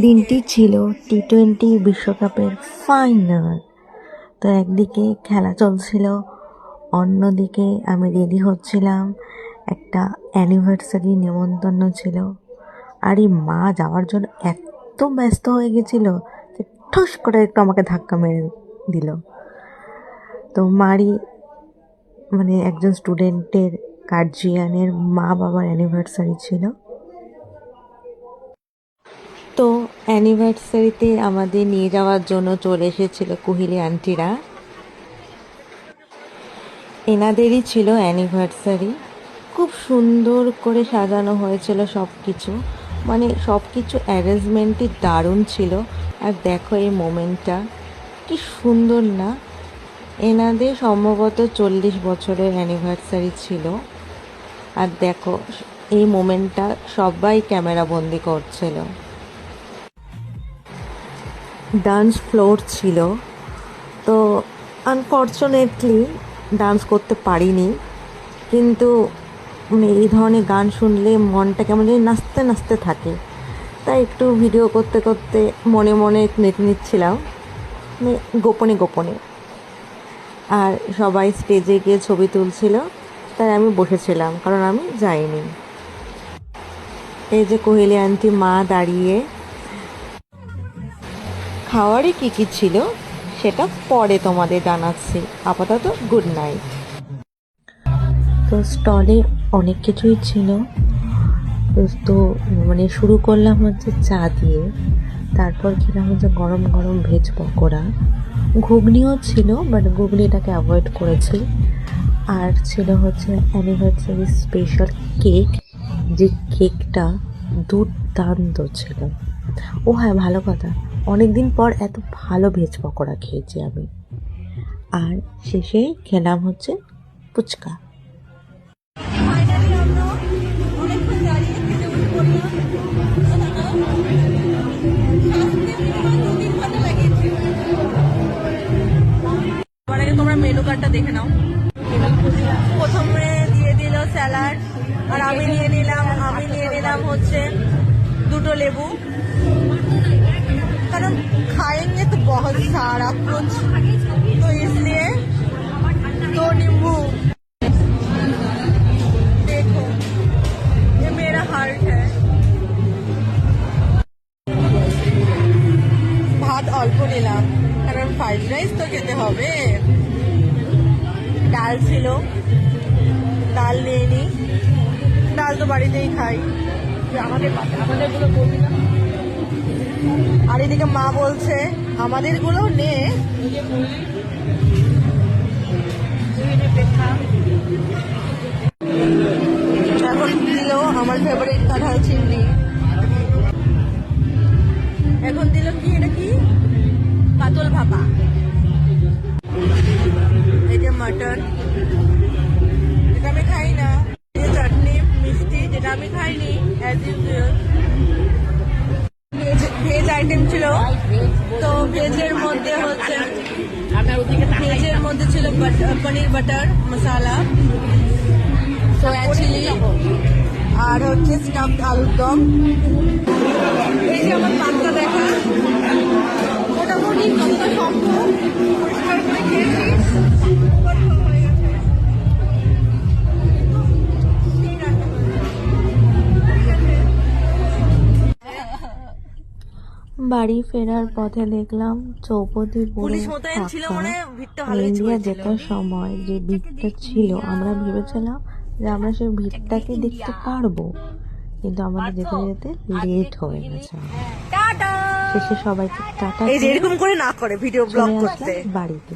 দিনটি ছিল টি-20 বিশ্বকাপের ফাইনাল। তো একদিকে খেলা চলছিল, অন্যদিকে আমি রেডি হচ্ছিলাম, একটা অ্যানিভার্সারি নেমন্তন্ন ছিল। আর এই মা যাওয়ার জন্য এত ব্যস্ত হয়ে গেছিল যে ঠুস করে একটু আমাকে ধাক্কা মেরে দিল। তো মারই মানে একজন স্টুডেন্টের গার্জিয়ানের মা বাবার অ্যানিভার্সারি ছিল। তো অ্যানিভার্সারিতে আমাদের নিয়ে যাওয়ার জন্য চলে এসেছিল কুহিলি আন্টিরা। এনাদেরই ছিল অ্যানিভার্সারি। খুব সুন্দর করে সাজানো হয়েছিল সব কিছু, মানে সব কিছু অ্যারেঞ্জমেন্টই দারুণ ছিল। আর দেখো এই মোমেন্টটা কি সুন্দর না? এনাদের সম্ভবত 40 বছরের অ্যানিভার্সারি ছিল। আর দেখো এই মোমেন্টটা সবাই ক্যামেরা বন্দি করছিল। ডান্স ফ্লোর ছিল, তো আনফর্চুনেটলি ডান্স করতে পারিনি, কিন্তু এই ধরনের গান শুনলে মনটা কেমন যেন নাচতে নাচতে থাকে, তাই একটু ভিডিও করতে করতে মনে মনে নেটে নিচ্ছিলাম, মানে গোপনে গোপনে। আর সবাই স্টেজে গিয়ে ছবি তুলছিল, তাই আমি বসেছিলাম, কারণ আমি যাইনি। এই যে কোহেলি আন্টি মা দাঁড়িয়ে। খাওয়ারে কী কী ছিল সেটা পরে তোমাদের জানাচ্ছি, আপাতত গুড নাইট। তো স্টলে অনেক কিছুই ছিল। তো মানে শুরু করলাম হচ্ছে চা দিয়ে, তারপর খেলাম হচ্ছে গরম গরম ভেজ পকোড়া, ঘুগনিও ছিল, বাট ঘুগনিটাকে অ্যাভয়েড করেছি। আর ছিল হচ্ছে অ্যানিভার্সারি স্পেশাল কেক, যে কেকটা দুর্দান্ত ছিল। ও হ্যাঁ, ভালো কথা, অনেক দিন পর এত ভালো ভেজ পকোড়া খেয়েছি আমি। আর শেষে খেলাম হচ্ছে ফুচকা। তোমরা মেনু কার্ডটা দেখে নাও। প্রথমে দিয়ে দিল স্যালাড, আর আমি নিয়ে নিলাম হচ্ছে 2 লেবু, কারণ खाएंगे तो बहुत सारा कुछ, तो इसलिए 2 नींबू। देखो ये मेरा हार्ट है। ভাত অল্প নিলাম, কারণ ফ্রাইড রাইস তো খেতে হবে। ডাল ছিল, ডাল নিয়ে নি, ডাল তো বাড়িতেই খাই, আমাদেরগুলো করবি না। আর এদিকে মা বলছে আমাদেরগুলো নে। এখন দিল আমার ফেভারিট কাঁঠাল চিংড়ি। এখন দিল কি, এটা কি কাতল ভাপা, এই যে মাটন, যেটা আমি খাই না, এই যে চাটনি মিষ্টি, যেটা আমি খাইনি অ্যাজ ইউজুয়াল। ভেজ আইটেম ছিল, তো ভেজের মধ্যে ছিল পনির বাটার মশালা, সোয়া চিলি, আর হচ্ছে স্টাফড আলুর দম। এই যে আমার পাতটা দেখা, মোটামুটি কতটা সম্ভব পরিষ্কার করে খেয়েছি। বাড়ি ফেরার পথে দেখলাম চৌপতি পুরো ফাঁকা। ইন্ডিয়া জেতার সময় যে ভিড়টা ছিল, আমরা ভেবেছিলাম যে আমরা সেই ভিড়টাকে দেখতে পারবো, কিন্তু আমাদের যেতে যেতে লেট হয়ে গেছে। শেষে সবাইকে টাটা এরকম করে না করে ভিডিও ব্লগ করতে বাড়িতে।